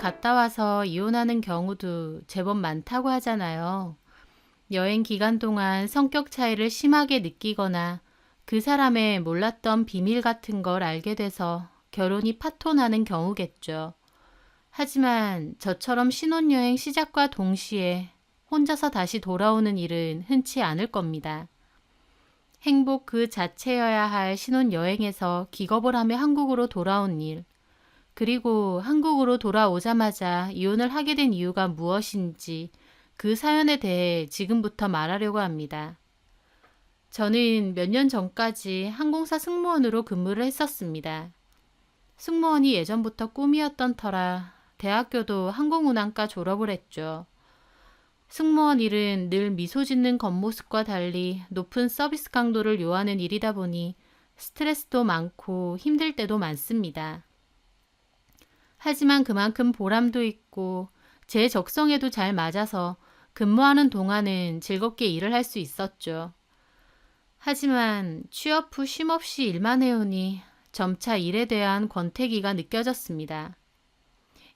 갔다 와서 이혼하는 경우도 제법 많다고 하잖아요. 여행 기간 동안 성격 차이를 심하게 느끼거나 그 사람의 몰랐던 비밀 같은 걸 알게 돼서 결혼이 파토나는 경우겠죠. 하지만 저처럼 신혼여행 시작과 동시에 혼자서 다시 돌아오는 일은 흔치 않을 겁니다. 행복 그 자체여야 할 신혼여행에서 기겁을 하며 한국으로 돌아온 일, 그리고 한국으로 돌아오자마자 이혼을 하게 된 이유가 무엇인지 그 사연에 대해 지금부터 말하려고 합니다. 저는 몇 년 전까지 항공사 승무원으로 근무를 했었습니다. 승무원이 예전부터 꿈이었던 터라 대학교도 항공운항과 졸업을 했죠. 승무원 일은 늘 미소 짓는 겉모습과 달리 높은 서비스 강도를 요하는 일이다 보니 스트레스도 많고 힘들 때도 많습니다. 하지만 그만큼 보람도 있고 제 적성에도 잘 맞아서 근무하는 동안은 즐겁게 일을 할 수 있었죠. 하지만 취업 후 쉼없이 일만 해오니 점차 일에 대한 권태기가 느껴졌습니다.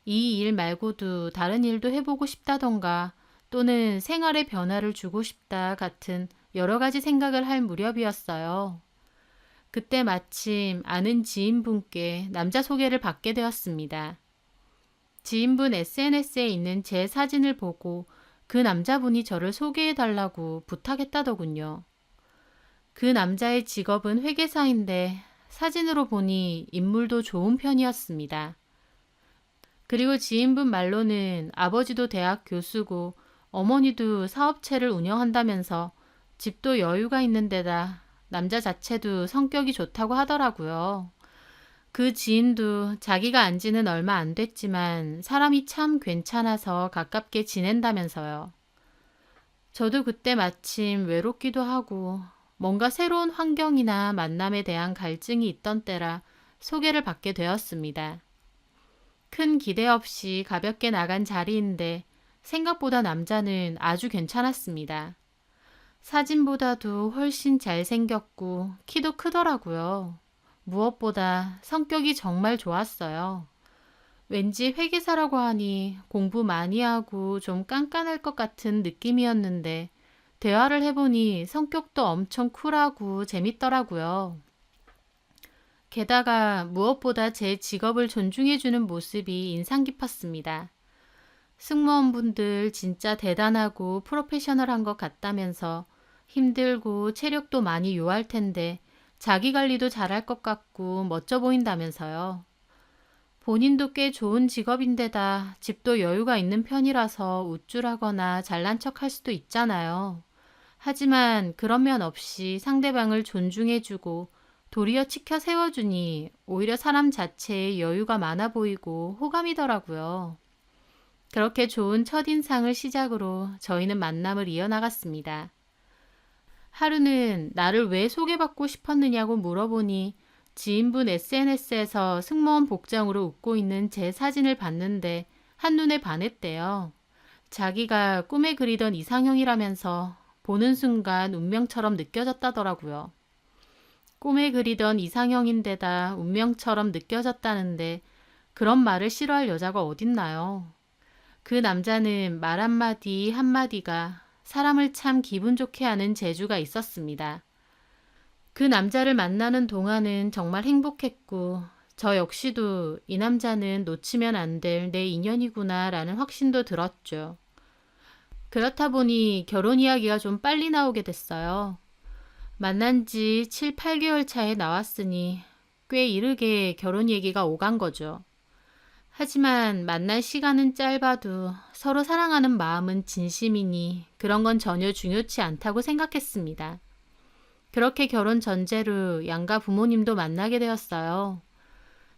이 일 말고도 다른 일도 해보고 싶다던가 또는 생활에 변화를 주고 싶다 같은 여러 가지 생각을 할 무렵이었어요. 그때 마침 아는 지인분께 남자 소개를 받게 되었습니다. 지인분 SNS에 있는 제 사진을 보고 그 남자분이 저를 소개해달라고 부탁했다더군요. 그 남자의 직업은 회계사인데 사진으로 보니 인물도 좋은 편이었습니다. 그리고 지인분 말로는 아버지도 대학 교수고 어머니도 사업체를 운영한다면서 집도 여유가 있는 데다 남자 자체도 성격이 좋다고 하더라고요. 그 지인도 자기가 안 지는 얼마 안 됐지만 사람이 참 괜찮아서 가깝게 지낸다면서요. 저도 그때 마침 외롭기도 하고 뭔가 새로운 환경이나 만남에 대한 갈증이 있던 때라 소개를 받게 되었습니다. 큰 기대 없이 가볍게 나간 자리인데 생각보다 남자는 아주 괜찮았습니다. 사진보다도 훨씬 잘생겼고 키도 크더라고요. 무엇보다 성격이 정말 좋았어요. 왠지 회계사라고 하니 공부 많이 하고 좀 깐깐할 것 같은 느낌이었는데 대화를 해보니 성격도 엄청 쿨하고 재밌더라고요. 게다가 무엇보다 제 직업을 존중해주는 모습이 인상 깊었습니다. 승무원분들 진짜 대단하고 프로페셔널한 것 같다면서 힘들고 체력도 많이 요할 텐데 자기 관리도 잘할 것 같고 멋져 보인다면서요. 본인도 꽤 좋은 직업인데다 집도 여유가 있는 편이라서 우쭐하거나 잘난 척할 수도 있잖아요. 하지만 그런 면 없이 상대방을 존중해주고 도리어 치켜 세워주니 오히려 사람 자체에 여유가 많아 보이고 호감이더라고요. 그렇게 좋은 첫인상을 시작으로 저희는 만남을 이어나갔습니다. 하루는 나를 왜 소개받고 싶었느냐고 물어보니 지인분 SNS에서 승무원 복장으로 웃고 있는 제 사진을 봤는데 한눈에 반했대요. 자기가 꿈에 그리던 이상형이라면서 보는 순간 운명처럼 느껴졌다더라고요. 꿈에 그리던 이상형인데다 운명처럼 느껴졌다는데 그런 말을 싫어할 여자가 어딨나요? 그 남자는 말 한마디 한마디가 사람을 참 기분 좋게 하는 재주가 있었습니다. 그 남자를 만나는 동안은 정말 행복했고 저 역시도 이 남자는 놓치면 안 될 내 인연이구나 라는 확신도 들었죠. 그렇다 보니 결혼 이야기가 좀 빨리 나오게 됐어요. 만난 지 7, 8개월 차에 나왔으니 꽤 이르게 결혼 얘기가 오간 거죠. 하지만 만날 시간은 짧아도 서로 사랑하는 마음은 진심이니 그런 건 전혀 중요치 않다고 생각했습니다. 그렇게 결혼 전제로 양가 부모님도 만나게 되었어요.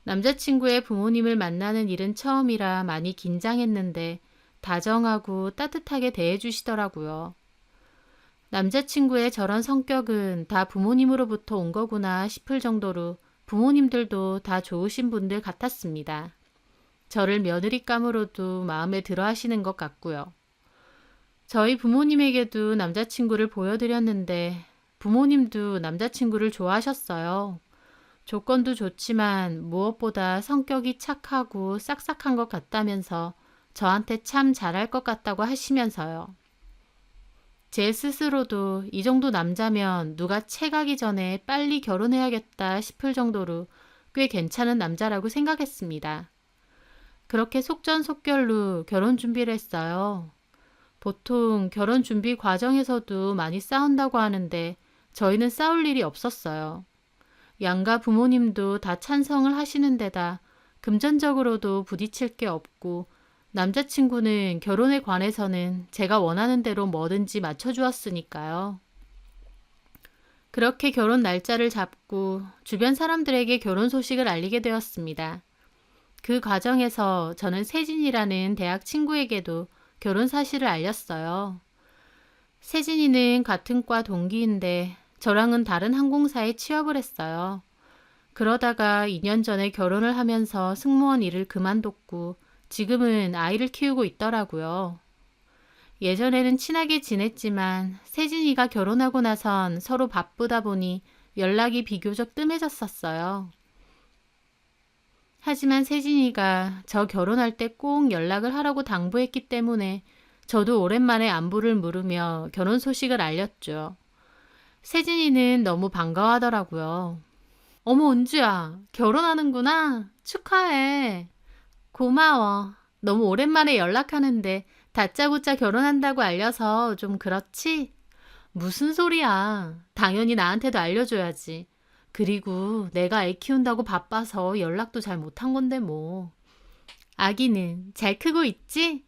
남자친구의 부모님을 만나는 일은 처음이라 많이 긴장했는데 다정하고 따뜻하게 대해주시더라고요. 남자친구의 저런 성격은 다 부모님으로부터 온 거구나 싶을 정도로 부모님들도 다 좋으신 분들 같았습니다. 저를 며느리감으로도 마음에 들어 하시는 것 같고요. 저희 부모님에게도 남자친구를 보여드렸는데 부모님도 남자친구를 좋아하셨어요. 조건도 좋지만 무엇보다 성격이 착하고 싹싹한 것 같다면서 저한테 참 잘할 것 같다고 하시면서요. 제 스스로도 이 정도 남자면 누가 채가기 전에 빨리 결혼해야겠다 싶을 정도로 꽤 괜찮은 남자라고 생각했습니다. 그렇게 속전속결로 결혼 준비를 했어요. 보통 결혼 준비 과정에서도 많이 싸운다고 하는데 저희는 싸울 일이 없었어요. 양가 부모님도 다 찬성을 하시는 데다 금전적으로도 부딪힐 게 없고 남자친구는 결혼에 관해서는 제가 원하는 대로 뭐든지 맞춰주었으니까요. 그렇게 결혼 날짜를 잡고 주변 사람들에게 결혼 소식을 알리게 되었습니다. 그 과정에서 저는 세진이라는 대학 친구에게도 결혼 사실을 알렸어요. 세진이는 같은 과 동기인데 저랑은 다른 항공사에 취업을 했어요. 그러다가 2년 전에 결혼을 하면서 승무원 일을 그만뒀고 지금은 아이를 키우고 있더라고요. 예전에는 친하게 지냈지만 세진이가 결혼하고 나선 서로 바쁘다 보니 연락이 비교적 뜸해졌었어요. 하지만 세진이가 저 결혼할 때 꼭 연락을 하라고 당부했기 때문에 저도 오랜만에 안부를 물으며 결혼 소식을 알렸죠. 세진이는 너무 반가워하더라고요. 어머, 은주야, 결혼하는구나. 축하해. 고마워. 너무 오랜만에 연락하는데 다짜고짜 결혼한다고 알려서 좀 그렇지? 무슨 소리야. 당연히 나한테도 알려줘야지. 그리고 내가 애 키운다고 바빠서 연락도 잘 못한 건데 뭐. 아기는 잘 크고 있지?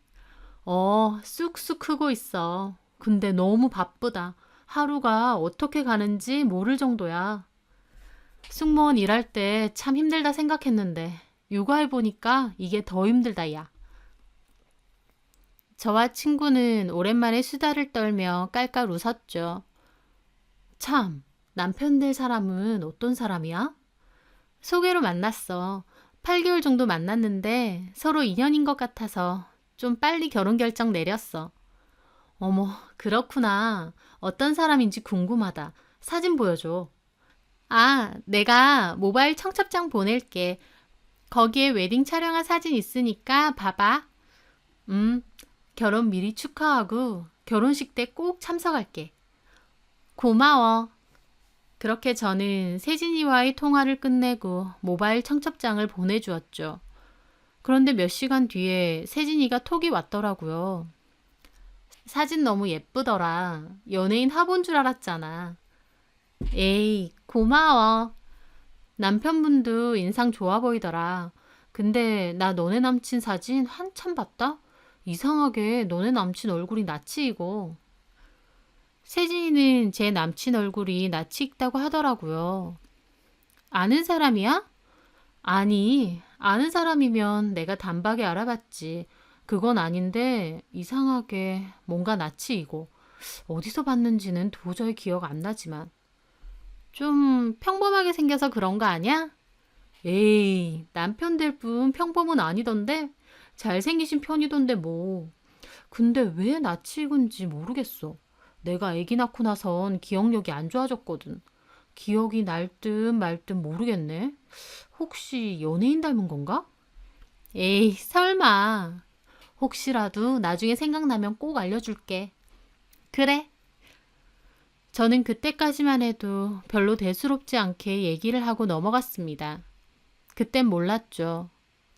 쑥쑥 크고 있어. 근데 너무 바쁘다. 하루가 어떻게 가는지 모를 정도야. 승무원 일할 때 참 힘들다 생각했는데 육아해보니까 이게 더 힘들다, 야. 저와 친구는 오랜만에 수다를 떨며 깔깔 웃었죠. 참, 남편 될 사람은 어떤 사람이야? 소개로 만났어. 8개월 정도 만났는데 서로 인연인 것 같아서 좀 빨리 결혼 결정 내렸어. 어머, 그렇구나. 어떤 사람인지 궁금하다. 사진 보여줘. 아, 내가 모바일 청첩장 보낼게. 거기에 웨딩 촬영한 사진 있으니까 봐봐. 결혼 미리 축하하고 결혼식 때 꼭 참석할게. 고마워. 그렇게 저는 세진이와의 통화를 끝내고 모바일 청첩장을 보내주었죠. 그런데 몇 시간 뒤에 세진이가 톡이 왔더라고요. 사진 너무 예쁘더라. 연예인 화보인 줄 알았잖아. 에이, 고마워. 남편분도 인상 좋아 보이더라. 근데 나 너네 남친 사진 한참 봤다? 이상하게 너네 남친 얼굴이 낯이 익어. 세진이는 제 남친 얼굴이 낯이 익다고 하더라고요. 아는 사람이야? 아니, 아는 사람이면 내가 단박에 알아봤지. 그건 아닌데 이상하게 뭔가 낯이 익어. 어디서 봤는지는 도저히 기억 안 나지만. 좀 평범하게 생겨서 그런 거 아니야? 에이, 남편 될 뿐 평범은 아니던데? 잘생기신 편이던데 뭐. 근데 왜 낯이 익은지 모르겠어. 내가 아기 낳고 나선 기억력이 안 좋아졌거든. 기억이 날 듯 말 듯 모르겠네. 혹시 연예인 닮은 건가? 에이, 설마. 혹시라도 나중에 생각나면 꼭 알려줄게. 그래. 저는 그때까지만 해도 별로 대수롭지 않게 얘기를 하고 넘어갔습니다. 그땐 몰랐죠.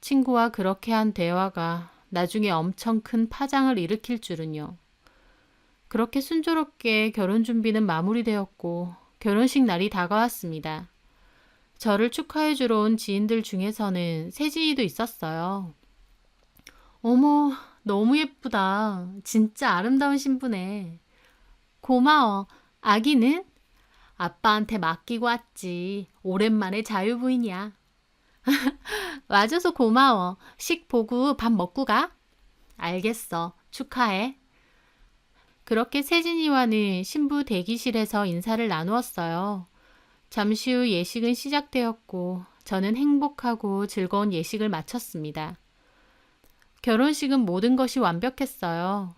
친구와 그렇게 한 대화가 나중에 엄청 큰 파장을 일으킬 줄은요. 그렇게 순조롭게 결혼 준비는 마무리되었고 결혼식 날이 다가왔습니다. 저를 축하해주러 온 지인들 중에서는 세진이도 있었어요. 어머, 너무 예쁘다. 진짜 아름다운 신부네. 고마워. 아기는? 아빠한테 맡기고 왔지. 오랜만에 자유부인이야. 와줘서 고마워. 식 보고 밥 먹고 가. 알겠어. 축하해. 그렇게 세진이와는 신부 대기실에서 인사를 나누었어요. 잠시 후 예식은 시작되었고 저는 행복하고 즐거운 예식을 마쳤습니다. 결혼식은 모든 것이 완벽했어요.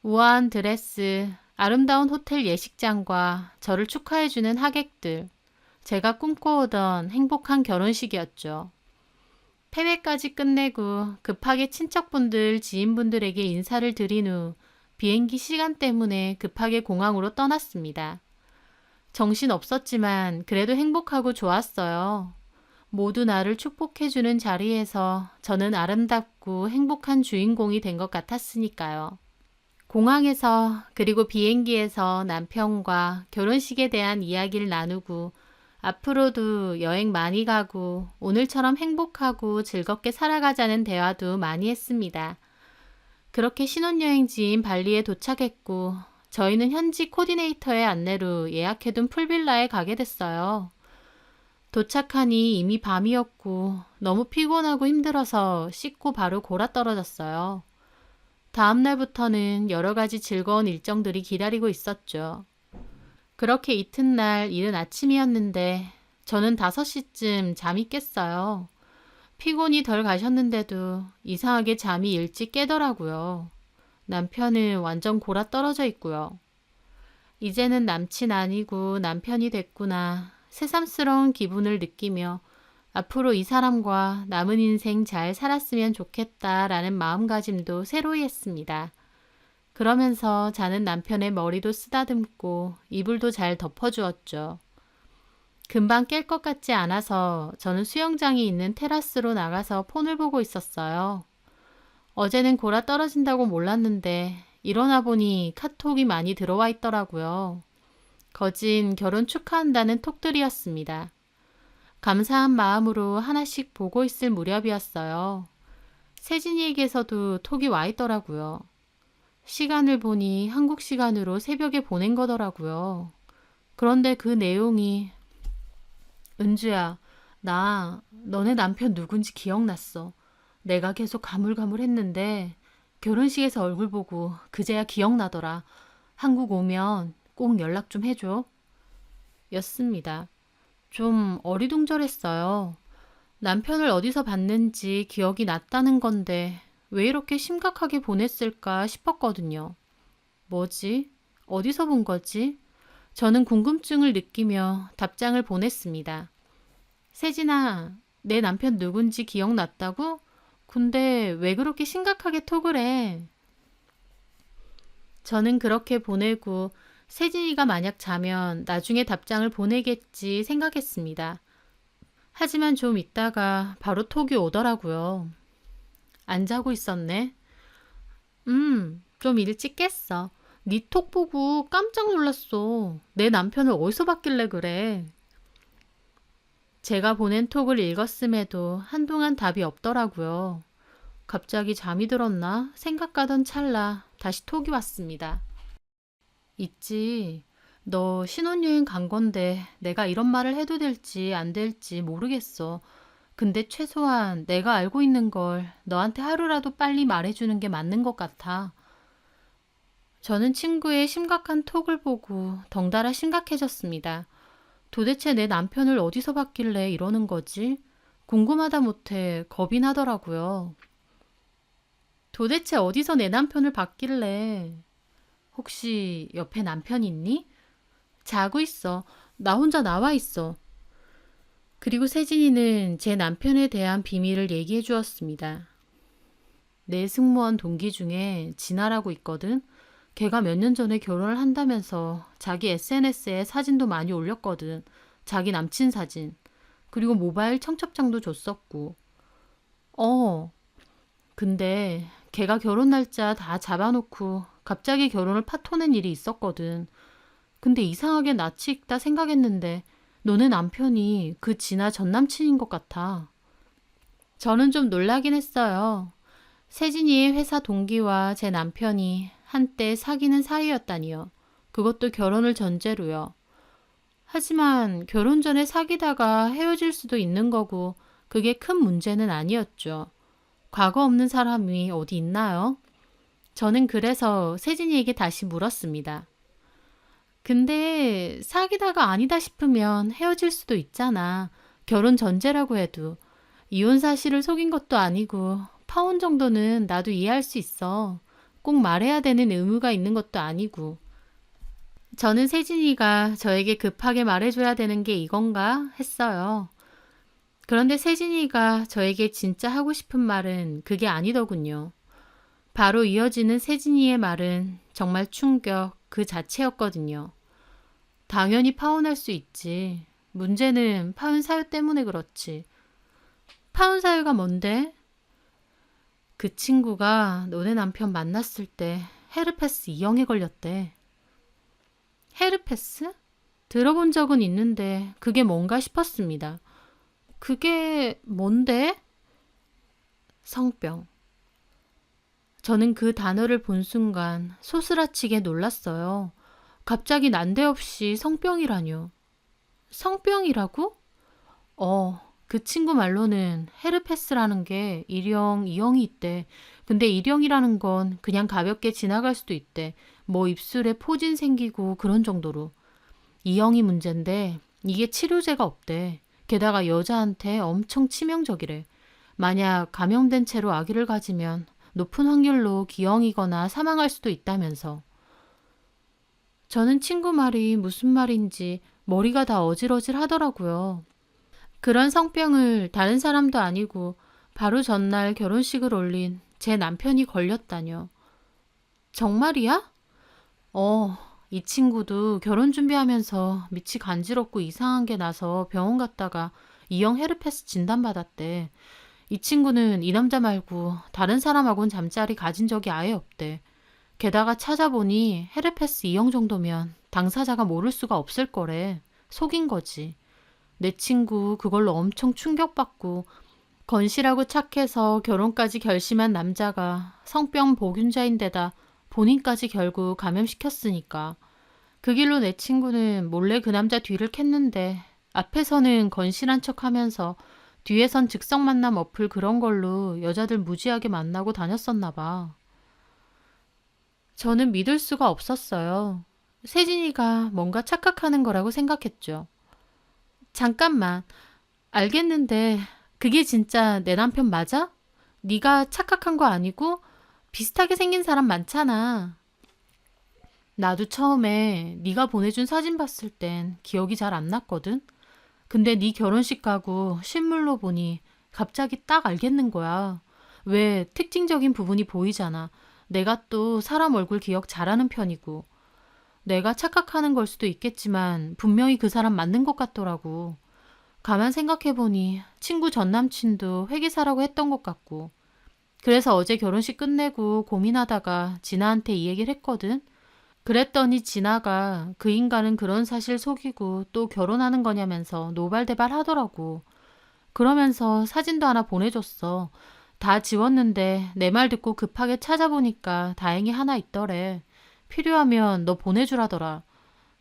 우아한 드레스, 아름다운 호텔 예식장과 저를 축하해주는 하객들. 제가 꿈꿔오던 행복한 결혼식이었죠. 패배까지 끝내고 급하게 친척분들, 지인분들에게 인사를 드린 후 비행기 시간 때문에 급하게 공항으로 떠났습니다. 정신 없었지만 그래도 행복하고 좋았어요. 모두 나를 축복해주는 자리에서 저는 아름답고 행복한 주인공이 된 것 같았으니까요. 공항에서 그리고 비행기에서 남편과 결혼식에 대한 이야기를 나누고 앞으로도 여행 많이 가고 오늘처럼 행복하고 즐겁게 살아가자는 대화도 많이 했습니다. 그렇게 신혼여행지인 발리에 도착했고 저희는 현지 코디네이터의 안내로 예약해둔 풀빌라에 가게 됐어요. 도착하니 이미 밤이었고 너무 피곤하고 힘들어서 씻고 바로 골아떨어졌어요. 다음 날부터는 여러 가지 즐거운 일정들이 기다리고 있었죠. 그렇게 이튿날 이른 아침이었는데 저는 5시쯤 잠이 깼어요. 피곤이 덜 가셨는데도 이상하게 잠이 일찍 깨더라고요. 남편은 완전 골아 떨어져 있고요. 이제는 남친 아니고 남편이 됐구나. 새삼스러운 기분을 느끼며 앞으로 이 사람과 남은 인생 잘 살았으면 좋겠다라는 마음가짐도 새로이 했습니다. 그러면서 자는 남편의 머리도 쓰다듬고 이불도 잘 덮어주었죠. 금방 깰 것 같지 않아서 저는 수영장이 있는 테라스로 나가서 폰을 보고 있었어요. 어제는 골아 떨어진다고 몰랐는데 일어나 보니 카톡이 많이 들어와 있더라고요. 거진 결혼 축하한다는 톡들이었습니다. 감사한 마음으로 하나씩 보고 있을 무렵이었어요. 세진이에게서도 톡이 와 있더라고요. 시간을 보니 한국 시간으로 새벽에 보낸 거더라고요. 그런데 그 내용이 은주야, 나 너네 남편 누군지 기억났어. 내가 계속 가물가물했는데 결혼식에서 얼굴 보고 그제야 기억나더라. 한국 오면 꼭 연락 좀 해줘. 였습니다. 좀 어리둥절했어요. 남편을 어디서 봤는지 기억이 났다는 건데 왜 이렇게 심각하게 보냈을까 싶었거든요. 뭐지? 어디서 본 거지? 저는 궁금증을 느끼며 답장을 보냈습니다. 세진아, 내 남편 누군지 기억났다고? 근데 왜 그렇게 심각하게 톡을 해? 저는 그렇게 보내고 세진이가 만약 자면 나중에 답장을 보내겠지 생각했습니다. 하지만 좀 있다가 바로 톡이 오더라고요. 안 자고 있었네. 좀 일찍 깼어. 네 톡 보고 깜짝 놀랐어. 내 남편을 어디서 봤길래 그래? 제가 보낸 톡을 읽었음에도 한동안 답이 없더라고요. 갑자기 잠이 들었나 생각하던 찰나 다시 톡이 왔습니다. 있지. 너 신혼여행 간 건데 내가 이런 말을 해도 될지 안 될지 모르겠어. 근데 최소한 내가 알고 있는 걸 너한테 하루라도 빨리 말해주는 게 맞는 것 같아. 저는 친구의 심각한 톡을 보고 덩달아 심각해졌습니다. 도대체 내 남편을 어디서 봤길래 이러는 거지? 궁금하다 못해 겁이 나더라고요. 도대체 어디서 내 남편을 봤길래? 혹시 옆에 남편 있니? 자고 있어. 나 혼자 나와 있어. 그리고 세진이는 제 남편에 대한 비밀을 얘기해 주었습니다. 내 승무원 동기 중에 진아라고 있거든. 걔가 몇 년 전에 결혼을 한다면서 자기 SNS에 사진도 많이 올렸거든. 자기 남친 사진. 그리고 모바일 청첩장도 줬었고. 근데 걔가 결혼 날짜 다 잡아놓고 갑자기 결혼을 파토낸 일이 있었거든. 근데 이상하게 낯이 익다 생각했는데 너네 남편이 그 진아 전 남친인 것 같아. 저는 좀 놀라긴 했어요. 세진이의 회사 동기와 제 남편이 한때 사귀는 사이였다니요. 그것도 결혼을 전제로요. 하지만 결혼 전에 사귀다가 헤어질 수도 있는 거고 그게 큰 문제는 아니었죠. 과거 없는 사람이 어디 있나요? 저는 그래서 세진이에게 다시 물었습니다. 근데 사귀다가 아니다 싶으면 헤어질 수도 있잖아. 결혼 전제라고 해도. 이혼 사실을 속인 것도 아니고 파혼 정도는 나도 이해할 수 있어. 꼭 말해야 되는 의무가 있는 것도 아니고. 저는 세진이가 저에게 급하게 말해줘야 되는 게 이건가 했어요. 그런데 세진이가 저에게 진짜 하고 싶은 말은 그게 아니더군요. 바로 이어지는 세진이의 말은 정말 충격 그 자체였거든요. 당연히 파혼할 수 있지. 문제는 파혼 사유 때문에 그렇지. 파혼 사유가 뭔데? 그 친구가 너네 남편 만났을 때 헤르페스 2형에 걸렸대. 헤르페스? 들어본 적은 있는데 그게 뭔가 싶었습니다. 그게 뭔데? 성병. 저는 그 단어를 본 순간 소스라치게 놀랐어요. 갑자기 난데없이 성병이라뇨. 성병이라고? 그 친구 말로는 헤르페스라는 게 1형, 2형이 있대. 근데 1형이라는 건 그냥 가볍게 지나갈 수도 있대. 뭐 입술에 포진 생기고 그런 정도로. 2형이 문제인데 이게 치료제가 없대. 게다가 여자한테 엄청 치명적이래. 만약 감염된 채로 아기를 가지면 높은 확률로 기형이거나 사망할 수도 있다면서. 저는 친구 말이 무슨 말인지 머리가 다 어질어질 하더라고요. 그런 성병을 다른 사람도 아니고 바로 전날 결혼식을 올린 제 남편이 걸렸다뇨. 정말이야? 이 친구도 결혼 준비하면서 밑이 간지럽고 이상한 게 나서 병원 갔다가 E형 헤르페스 진단받았대. 이 친구는 이 남자 말고 다른 사람하고는 잠자리 가진 적이 아예 없대. 게다가 찾아보니 헤르페스 E형 정도면 당사자가 모를 수가 없을 거래. 속인 거지. 내 친구 그걸로 엄청 충격받고 건실하고 착해서 결혼까지 결심한 남자가 성병 보균자인데다 본인까지 결국 감염시켰으니까. 그 길로 내 친구는 몰래 그 남자 뒤를 캤는데 앞에서는 건실한 척하면서 뒤에선 즉석 만남 어플 그런 걸로 여자들 무지하게 만나고 다녔었나 봐. 저는 믿을 수가 없었어요. 세진이가 뭔가 착각하는 거라고 생각했죠. 잠깐만, 알겠는데 그게 진짜 내 남편 맞아? 네가 착각한 거 아니고 비슷하게 생긴 사람 많잖아. 나도 처음에 네가 보내준 사진 봤을 땐 기억이 잘 안 났거든. 근데 네 결혼식 가고 실물로 보니 갑자기 딱 알겠는 거야. 왜 특징적인 부분이 보이잖아. 내가 또 사람 얼굴 기억 잘하는 편이고. 내가 착각하는 걸 수도 있겠지만 분명히 그 사람 맞는 것 같더라고. 가만 생각해보니 친구 전 남친도 회계사라고 했던 것 같고. 그래서 어제 결혼식 끝내고 고민하다가 진아한테 이 얘기를 했거든. 그랬더니 진아가 그 인간은 그런 사실 속이고 또 결혼하는 거냐면서 노발대발 하더라고. 그러면서 사진도 하나 보내줬어. 다 지웠는데 내 말 듣고 급하게 찾아보니까 다행히 하나 있더래. 필요하면 너 보내주라더라.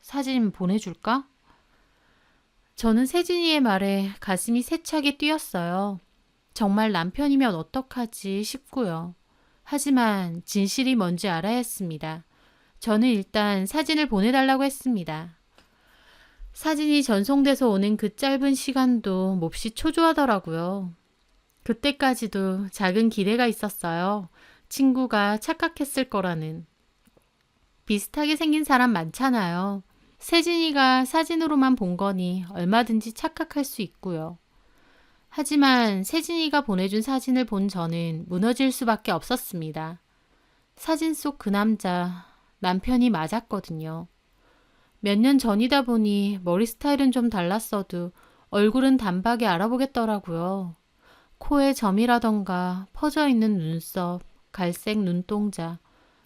사진 보내줄까? 저는 세진이의 말에 가슴이 세차게 뛰었어요. 정말 남편이면 어떡하지 싶고요. 하지만 진실이 뭔지 알아야 했습니다. 저는 일단 사진을 보내달라고 했습니다. 사진이 전송돼서 오는 그 짧은 시간도 몹시 초조하더라고요. 그때까지도 작은 기대가 있었어요. 친구가 착각했을 거라는. 비슷하게 생긴 사람 많잖아요. 세진이가 사진으로만 본 거니 얼마든지 착각할 수 있고요. 하지만 세진이가 보내준 사진을 본 저는 무너질 수밖에 없었습니다. 사진 속 그 남자, 남편이 맞았거든요. 몇 년 전이다 보니 머리 스타일은 좀 달랐어도 얼굴은 단박에 알아보겠더라고요. 코에 점이라던가 퍼져 있는 눈썹, 갈색 눈동자.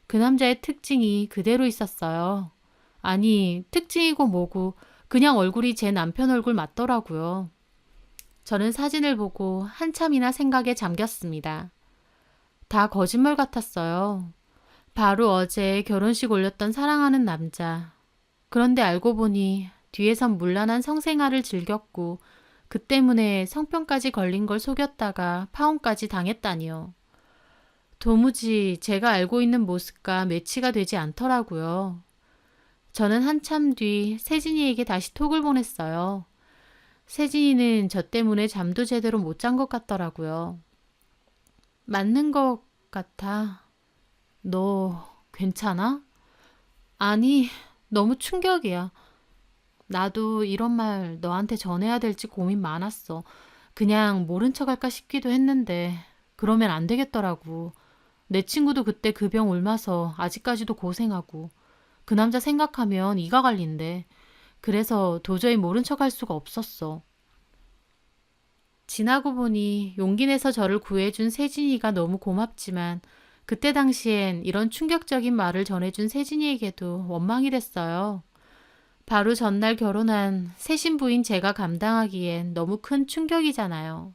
그 남자의 특징이 그대로 있었어요. 아니, 특징이고 뭐고 그냥 얼굴이 제 남편 얼굴 맞더라고요. 저는 사진을 보고 한참이나 생각에 잠겼습니다. 다 거짓말 같았어요. 바로 어제 결혼식 올렸던 사랑하는 남자. 그런데 알고 보니 뒤에선 문란한 성생활을 즐겼고 그 때문에 성병까지 걸린 걸 속였다가 파혼까지 당했다니요. 도무지 제가 알고 있는 모습과 매치가 되지 않더라고요. 저는 한참 뒤 세진이에게 다시 톡을 보냈어요. 세진이는 저 때문에 잠도 제대로 못 잔 것 같더라고요. 맞는 것 같아. 너 괜찮아? 아니, 너무 충격이야. 나도 이런 말 너한테 전해야 될지 고민 많았어. 그냥 모른 척 할까 싶기도 했는데 그러면 안 되겠더라고. 내 친구도 그때 그 병 옮아서 아직까지도 고생하고 그 남자 생각하면 이가 갈린대. 그래서 도저히 모른 척 할 수가 없었어. 지나고 보니 용기 내서 저를 구해준 세진이가 너무 고맙지만 그때 당시엔 이런 충격적인 말을 전해준 세진이에게도 원망이 됐어요. 바로 전날 결혼한 새 신부인 제가 감당하기엔 너무 큰 충격이잖아요.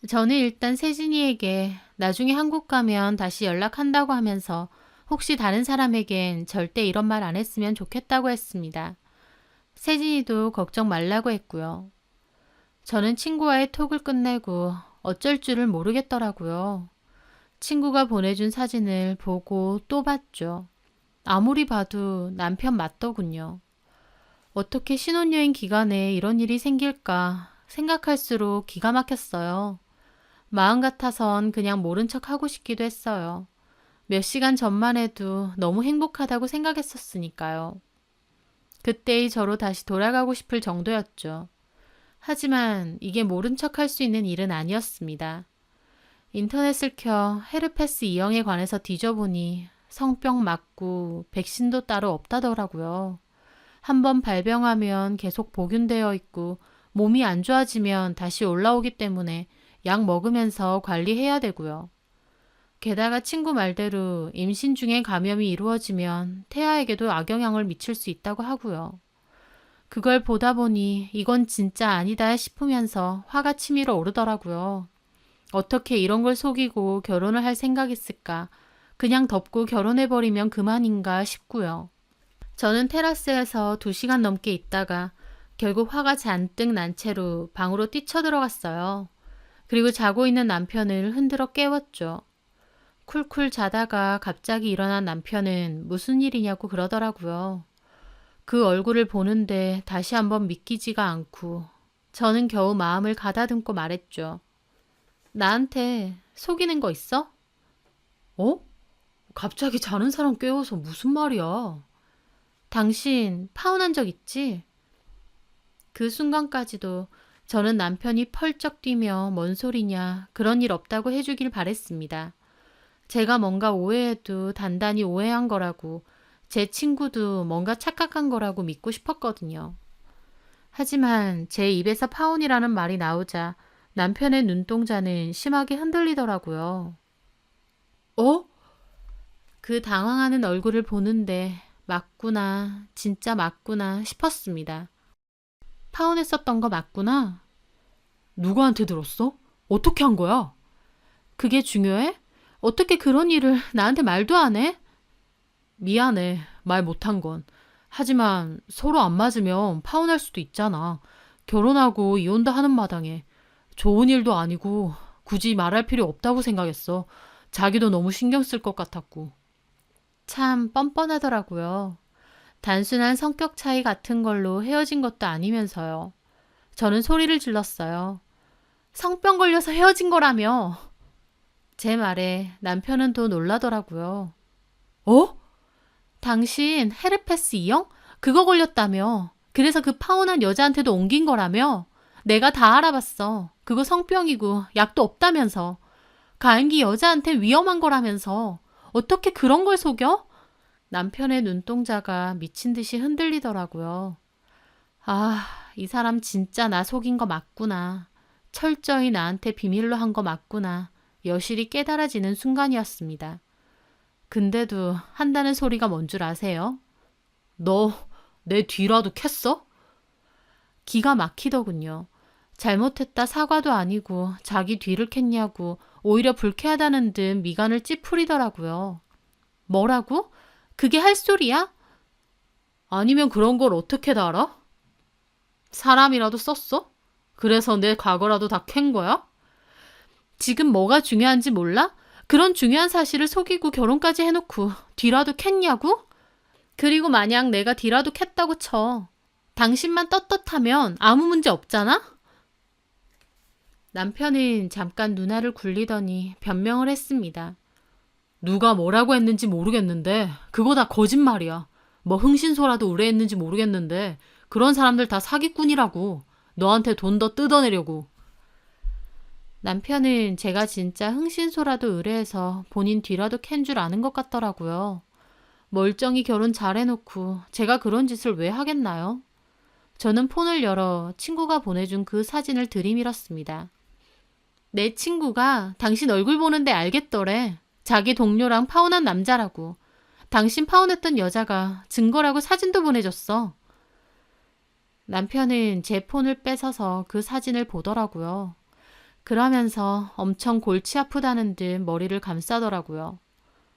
저는 일단 세진이에게 나중에 한국 가면 다시 연락한다고 하면서 혹시 다른 사람에겐 절대 이런 말 안 했으면 좋겠다고 했습니다. 세진이도 걱정 말라고 했고요. 저는 친구와의 톡을 끝내고 어쩔 줄을 모르겠더라고요. 친구가 보내준 사진을 보고 또 봤죠. 아무리 봐도 남편 맞더군요. 어떻게 신혼여행 기간에 이런 일이 생길까 생각할수록 기가 막혔어요. 마음 같아선 그냥 모른 척 하고 싶기도 했어요. 몇 시간 전만 해도 너무 행복하다고 생각했었으니까요. 그때의 저로 다시 돌아가고 싶을 정도였죠. 하지만 이게 모른 척 할 수 있는 일은 아니었습니다. 인터넷을 켜 헤르페스 E형에 관해서 뒤져보니 성병 맞고 백신도 따로 없다더라고요. 한번 발병하면 계속 복균되어 있고 몸이 안 좋아지면 다시 올라오기 때문에 약 먹으면서 관리해야 되고요. 게다가 친구 말대로 임신 중에 감염이 이루어지면 태아에게도 악영향을 미칠 수 있다고 하고요. 그걸 보다 보니 이건 진짜 아니다 싶으면서 화가 치밀어 오르더라고요. 어떻게 이런 걸 속이고 결혼을 할 생각했을까? 그냥 덮고 결혼해버리면 그만인가 싶고요. 저는 테라스에서 2시간 넘게 있다가 결국 화가 잔뜩 난 채로 방으로 뛰쳐들어갔어요. 그리고 자고 있는 남편을 흔들어 깨웠죠. 쿨쿨 자다가 갑자기 일어난 남편은 무슨 일이냐고 그러더라고요. 그 얼굴을 보는데 다시 한번 믿기지가 않고 저는 겨우 마음을 가다듬고 말했죠. 나한테 속이는 거 있어? 어? 갑자기 자는 사람 깨워서 무슨 말이야? 당신 파혼한 적 있지? 그 순간까지도 저는 남편이 펄쩍 뛰며 뭔 소리냐 그런 일 없다고 해주길 바랬습니다. 제가 뭔가 오해해도 단단히 오해한 거라고 제 친구도 뭔가 착각한 거라고 믿고 싶었거든요. 하지만 제 입에서 파혼이라는 말이 나오자 남편의 눈동자는 심하게 흔들리더라고요. 어? 그 당황하는 얼굴을 보는데 맞구나, 진짜 맞구나 싶었습니다. 파혼했었던 거 맞구나. 누구한테 들었어? 어떻게 한 거야? 그게 중요해? 어떻게 그런 일을 나한테 말도 안 해? 미안해, 말 못한 건. 하지만 서로 안 맞으면 파혼할 수도 있잖아. 결혼하고 이혼도 하는 마당에. 좋은 일도 아니고 굳이 말할 필요 없다고 생각했어. 자기도 너무 신경 쓸 것 같았고. 참 뻔뻔하더라고요. 단순한 성격 차이 같은 걸로 헤어진 것도 아니면서요. 저는 소리를 질렀어요. 성병 걸려서 헤어진 거라며. 제 말에 남편은 더 놀라더라고요. 어? 당신 헤르페스 E형? 그거 걸렸다며. 그래서 그 파혼한 여자한테도 옮긴 거라며. 내가 다 알아봤어. 그거 성병이고 약도 없다면서. 가임기 여자한테 위험한 거라면서. 어떻게 그런 걸 속여? 남편의 눈동자가 미친 듯이 흔들리더라고요. 아, 이 사람 진짜 나 속인 거 맞구나. 철저히 나한테 비밀로 한 거 맞구나. 여실히 깨달아지는 순간이었습니다. 근데도 한다는 소리가 뭔 줄 아세요? 너 내 뒤라도 캤어? 기가 막히더군요. 잘못했다 사과도 아니고 자기 뒤를 캤냐고 오히려 불쾌하다는 듯 미간을 찌푸리더라고요. 뭐라고? 그게 할 소리야? 아니면 그런 걸 어떻게 다 알아? 사람이라도 썼어? 그래서 내 과거라도 다 캔 거야? 지금 뭐가 중요한지 몰라? 그런 중요한 사실을 속이고 결혼까지 해놓고 뒤라도 캤냐고? 그리고 만약 내가 뒤라도 캤다고 쳐. 당신만 떳떳하면 아무 문제 없잖아? 남편은 잠깐 눈알을 굴리더니 변명을 했습니다. 누가 뭐라고 했는지 모르겠는데 그거 다 거짓말이야. 뭐 흥신소라도 의뢰했는지 모르겠는데 그런 사람들 다 사기꾼이라고. 너한테 돈 더 뜯어내려고. 남편은 제가 진짜 흥신소라도 의뢰해서 본인 뒤라도 캔 줄 아는 것 같더라고요. 멀쩡히 결혼 잘해놓고 제가 그런 짓을 왜 하겠나요? 저는 폰을 열어 친구가 보내준 그 사진을 들이밀었습니다. 내 친구가 당신 얼굴 보는데 알겠더래. 자기 동료랑 파혼한 남자라고. 당신 파혼했던 여자가 증거라고 사진도 보내줬어. 남편은 제 폰을 뺏어서 그 사진을 보더라고요. 그러면서 엄청 골치 아프다는 듯 머리를 감싸더라고요.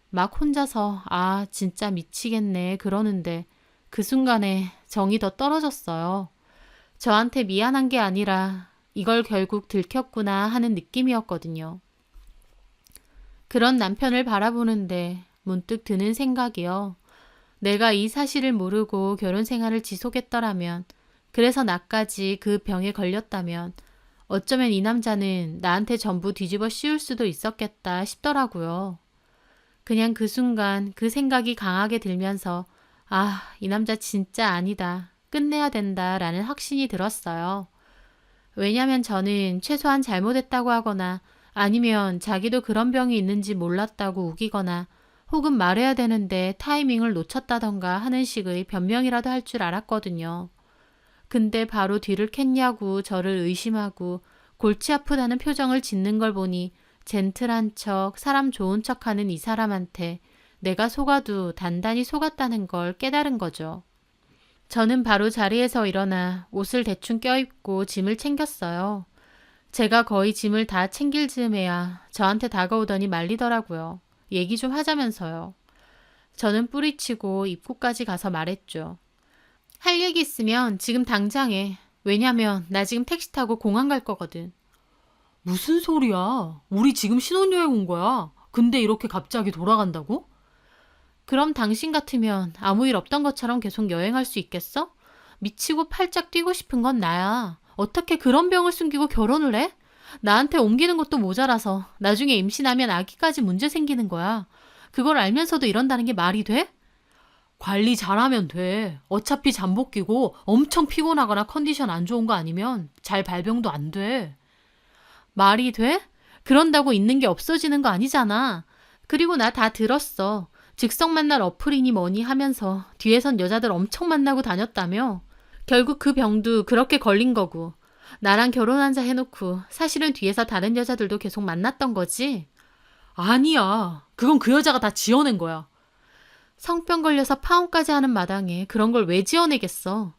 막 혼자서 진짜 미치겠네 그러는데 그 순간에 정이 더 떨어졌어요. 저한테 미안한 게 아니라 이걸 결국 들켰구나 하는 느낌이었거든요. 그런 남편을 바라보는데 문득 드는 생각이요. 내가 이 사실을 모르고 결혼 생활을 지속했더라면, 그래서 나까지 그 병에 걸렸다면 어쩌면 이 남자는 나한테 전부 뒤집어 씌울 수도 있었겠다 싶더라고요. 그냥 그 순간 그 생각이 강하게 들면서 이 남자 진짜 아니다. 끝내야 된다라는 확신이 들었어요. 왜냐면 저는 최소한 잘못했다고 하거나 아니면 자기도 그런 병이 있는지 몰랐다고 우기거나 혹은 말해야 되는데 타이밍을 놓쳤다던가 하는 식의 변명이라도 할 줄 알았거든요. 근데 바로 뒤를 캤냐고 저를 의심하고 골치 아프다는 표정을 짓는 걸 보니 젠틀한 척, 사람 좋은 척하는 이 사람한테 내가 속아도 단단히 속았다는 걸 깨달은 거죠. 저는 바로 자리에서 일어나 옷을 대충 껴입고 짐을 챙겼어요. 제가 거의 짐을 다 챙길 즈음에야 저한테 다가오더니 말리더라고요. 얘기 좀 하자면서요. 저는 뿌리치고 입구까지 가서 말했죠. 할 얘기 있으면 지금 당장 해. 왜냐면 나 지금 택시 타고 공항 갈 거거든. 무슨 소리야? 우리 지금 신혼여행 온 거야. 근데 이렇게 갑자기 돌아간다고? 그럼 당신 같으면 아무 일 없던 것처럼 계속 여행할 수 있겠어? 미치고 팔짝 뛰고 싶은 건 나야. 어떻게 그런 병을 숨기고 결혼을 해? 나한테 옮기는 것도 모자라서 나중에 임신하면 아기까지 문제 생기는 거야. 그걸 알면서도 이런다는 게 말이 돼? 관리 잘하면 돼. 어차피 잠복 끼고 엄청 피곤하거나 컨디션 안 좋은 거 아니면 잘 발병도 안 돼. 말이 돼? 그런다고 있는 게 없어지는 거 아니잖아. 그리고 나 다 들었어. 즉석 만날 어플이니 뭐니 하면서 뒤에선 여자들 엄청 만나고 다녔다며. 결국 그 병도 그렇게 걸린 거고. 나랑 결혼한 자 해놓고 사실은 뒤에서 다른 여자들도 계속 만났던 거지? 아니야. 그건 그 여자가 다 지어낸 거야. 성병 걸려서 파혼까지 하는 마당에 그런 걸 왜 지어내겠어.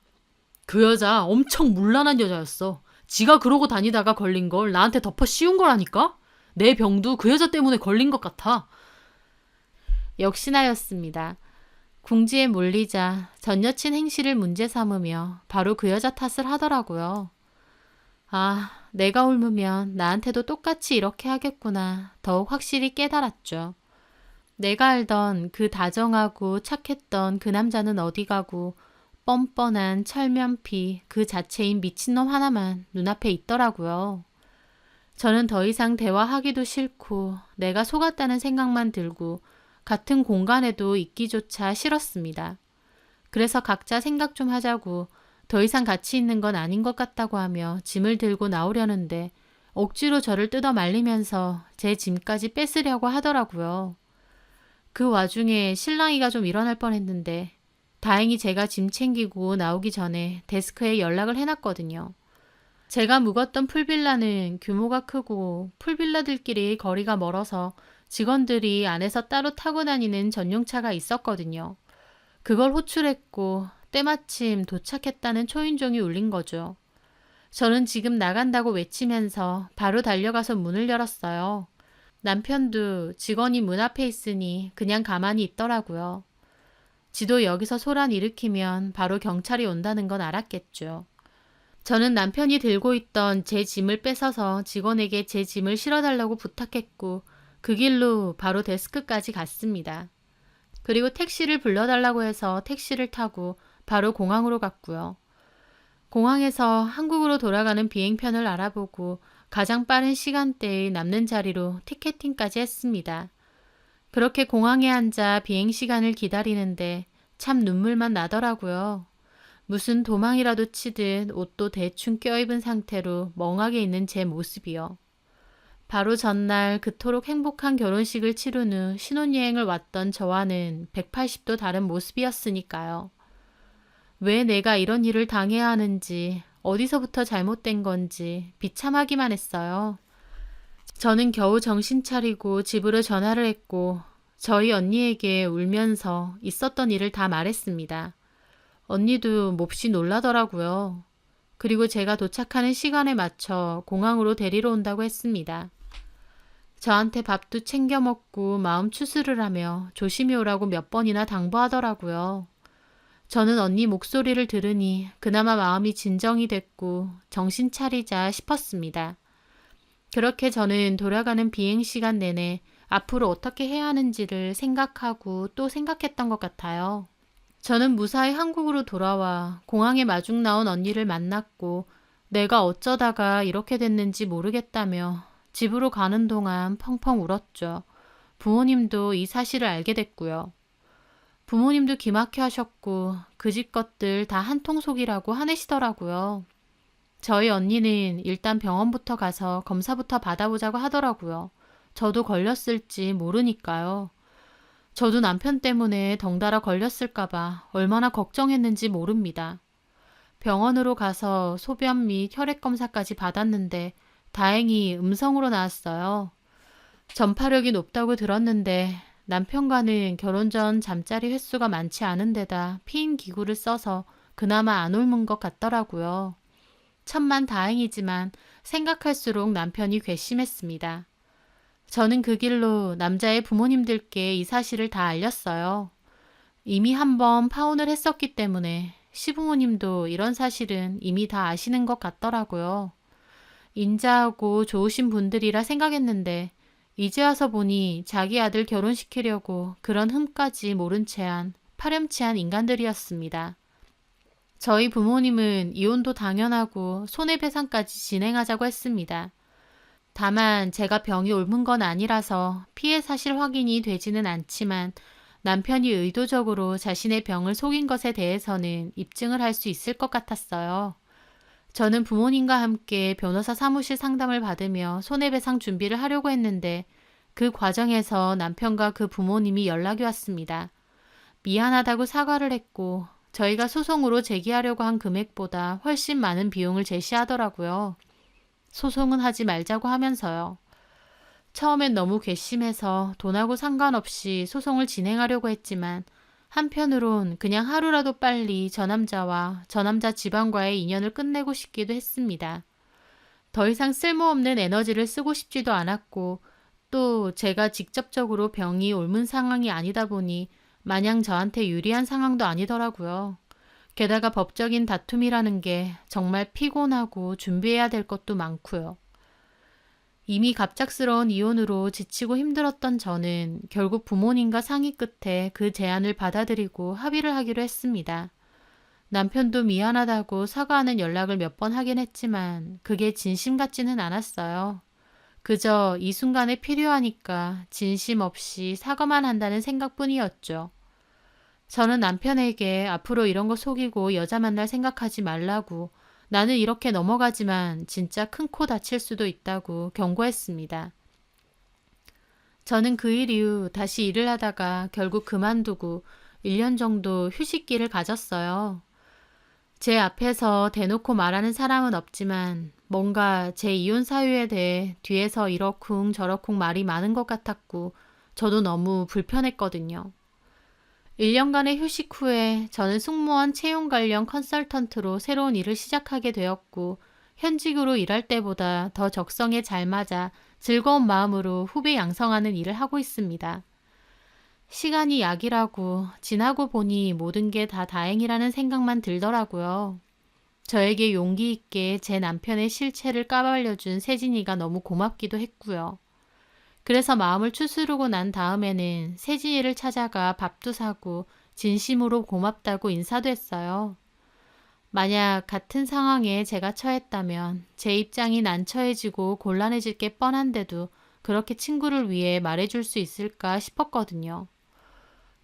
그 여자 엄청 문란한 여자였어. 지가 그러고 다니다가 걸린 걸 나한테 덮어 씌운 거라니까? 내 병도 그 여자 때문에 걸린 것 같아. 역시나였습니다. 궁지에 몰리자 전 여친 행실을 문제 삼으며 바로 그 여자 탓을 하더라고요. 내가 옮으면 나한테도 똑같이 이렇게 하겠구나 더욱 확실히 깨달았죠. 내가 알던 그 다정하고 착했던 그 남자는 어디 가고 뻔뻔한 철면피 그 자체인 미친놈 하나만 눈앞에 있더라고요. 저는 더 이상 대화하기도 싫고 내가 속았다는 생각만 들고 같은 공간에도 있기조차 싫었습니다. 그래서 각자 생각 좀 하자고 더 이상 같이 있는 건 아닌 것 같다고 하며 짐을 들고 나오려는데 억지로 저를 뜯어 말리면서 제 짐까지 뺏으려고 하더라고요. 그 와중에 실랑이가 좀 일어날 뻔했는데 다행히 제가 짐 챙기고 나오기 전에 데스크에 연락을 해놨거든요. 제가 묵었던 풀빌라는 규모가 크고 풀빌라들끼리 거리가 멀어서 직원들이 안에서 따로 타고 다니는 전용차가 있었거든요. 그걸 호출했고 때마침 도착했다는 초인종이 울린 거죠. 저는 지금 나간다고 외치면서 바로 달려가서 문을 열었어요. 남편도 직원이 문 앞에 있으니 그냥 가만히 있더라고요. 지도 여기서 소란 일으키면 바로 경찰이 온다는 건 알았겠죠. 저는 남편이 들고 있던 제 짐을 뺏어서 직원에게 제 짐을 실어달라고 부탁했고 그 길로 바로 데스크까지 갔습니다. 그리고 택시를 불러달라고 해서 택시를 타고 바로 공항으로 갔고요. 공항에서 한국으로 돌아가는 비행편을 알아보고 가장 빠른 시간대에 남는 자리로 티켓팅까지 했습니다. 그렇게 공항에 앉아 비행시간을 기다리는데 참 눈물만 나더라고요. 무슨 도망이라도 치듯 옷도 대충 껴입은 상태로 멍하게 있는 제 모습이요. 바로 전날 그토록 행복한 결혼식을 치른 후 신혼여행을 왔던 저와는 180도 다른 모습이었으니까요. 왜 내가 이런 일을 당해야 하는지, 어디서부터 잘못된 건지 비참하기만 했어요. 저는 겨우 정신 차리고 집으로 전화를 했고 저희 언니에게 울면서 있었던 일을 다 말했습니다. 언니도 몹시 놀라더라고요. 그리고 제가 도착하는 시간에 맞춰 공항으로 데리러 온다고 했습니다. 저한테 밥도 챙겨 먹고 마음 추스를 하며 조심히 오라고 몇 번이나 당부하더라고요. 저는 언니 목소리를 들으니 그나마 마음이 진정이 됐고 정신 차리자 싶었습니다. 그렇게 저는 돌아가는 비행 시간 내내 앞으로 어떻게 해야 하는지를 생각하고 또 생각했던 것 같아요. 저는 무사히 한국으로 돌아와 공항에 마중 나온 언니를 만났고 내가 어쩌다가 이렇게 됐는지 모르겠다며 집으로 가는 동안 펑펑 울었죠. 부모님도 이 사실을 알게 됐고요. 부모님도 기막혀 하셨고 그 집 것들 다 한통속이라고 화내시더라고요. 저희 언니는 일단 병원부터 가서 검사부터 받아보자고 하더라고요. 저도 걸렸을지 모르니까요. 저도 남편 때문에 덩달아 걸렸을까봐 얼마나 걱정했는지 모릅니다. 병원으로 가서 소변 및 혈액 검사까지 받았는데 다행히 음성으로 나왔어요. 전파력이 높다고 들었는데 남편과는 결혼 전 잠자리 횟수가 많지 않은 데다 피임 기구를 써서 그나마 안 옮은 것 같더라고요. 천만 다행이지만 생각할수록 남편이 괘씸했습니다. 저는 그 길로 남자의 부모님들께 이 사실을 다 알렸어요. 이미 한번 파혼을 했었기 때문에 시부모님도 이런 사실은 이미 다 아시는 것 같더라고요. 인자하고 좋으신 분들이라 생각했는데 이제 와서 보니 자기 아들 결혼시키려고 그런 흠까지 모른 채한 파렴치한 인간들이었습니다. 저희 부모님은 이혼도 당연하고 손해배상까지 진행하자고 했습니다. 다만 제가 병이 옮은 건 아니라서 피해 사실 확인이 되지는 않지만 남편이 의도적으로 자신의 병을 속인 것에 대해서는 입증을 할 수 있을 것 같았어요. 저는 부모님과 함께 변호사 사무실 상담을 받으며 손해배상 준비를 하려고 했는데 그 과정에서 남편과 그 부모님이 연락이 왔습니다. 미안하다고 사과를 했고 저희가 소송으로 제기하려고 한 금액보다 훨씬 많은 비용을 제시하더라고요. 소송은 하지 말자고 하면서요. 처음엔 너무 괘씸해서 돈하고 상관없이 소송을 진행하려고 했지만 한편으론 그냥 하루라도 빨리 저 남자와 저 남자 집안과의 인연을 끝내고 싶기도 했습니다. 더 이상 쓸모없는 에너지를 쓰고 싶지도 않았고 또 제가 직접적으로 병이 옮은 상황이 아니다 보니 마냥 저한테 유리한 상황도 아니더라고요. 게다가 법적인 다툼이라는 게 정말 피곤하고 준비해야 될 것도 많고요. 이미 갑작스러운 이혼으로 지치고 힘들었던 저는 결국 부모님과 상의 끝에 그 제안을 받아들이고 합의를 하기로 했습니다. 남편도 미안하다고 사과하는 연락을 몇 번 하긴 했지만 그게 진심 같지는 않았어요. 그저 이 순간에 필요하니까 진심 없이 사과만 한다는 생각뿐이었죠. 저는 남편에게 앞으로 이런 거 속이고 여자 만날 생각하지 말라고 나는 이렇게 넘어가지만 진짜 큰 코 다칠 수도 있다고 경고했습니다. 저는 그 일 이후 다시 일을 하다가 결국 그만두고 1년 정도 휴식기를 가졌어요. 제 앞에서 대놓고 말하는 사람은 없지만 뭔가 제 이혼 사유에 대해 뒤에서 이러쿵 저러쿵 말이 많은 것 같았고 저도 너무 불편했거든요. 1년간의 휴식 후에 저는 승무원 채용 관련 컨설턴트로 새로운 일을 시작하게 되었고 현직으로 일할 때보다 더 적성에 잘 맞아 즐거운 마음으로 후배 양성하는 일을 하고 있습니다. 시간이 약이라고 지나고 보니 모든 게 다 다행이라는 생각만 들더라고요. 저에게 용기 있게 제 남편의 실체를 까발려준 세진이가 너무 고맙기도 했고요. 그래서 마음을 추스르고 난 다음에는 세진이를 찾아가 밥도 사고 진심으로 고맙다고 인사도 했어요. 만약 같은 상황에 제가 처했다면 제 입장이 난처해지고 곤란해질 게 뻔한데도 그렇게 친구를 위해 말해줄 수 있을까 싶었거든요.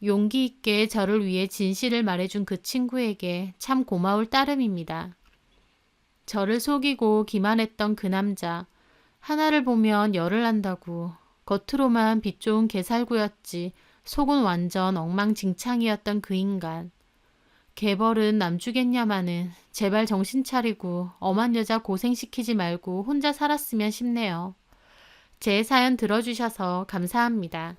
용기 있게 저를 위해 진실을 말해준 그 친구에게 참 고마울 따름입니다. 저를 속이고 기만했던 그 남자, 하나를 보면 열을 난다고 겉으로만 빛 좋은 개살구였지 속은 완전 엉망진창이었던 그 인간. 개벌은 남 주겠냐마는 제발 정신 차리고 엄한 여자 고생시키지 말고 혼자 살았으면 싶네요. 제 사연 들어주셔서 감사합니다.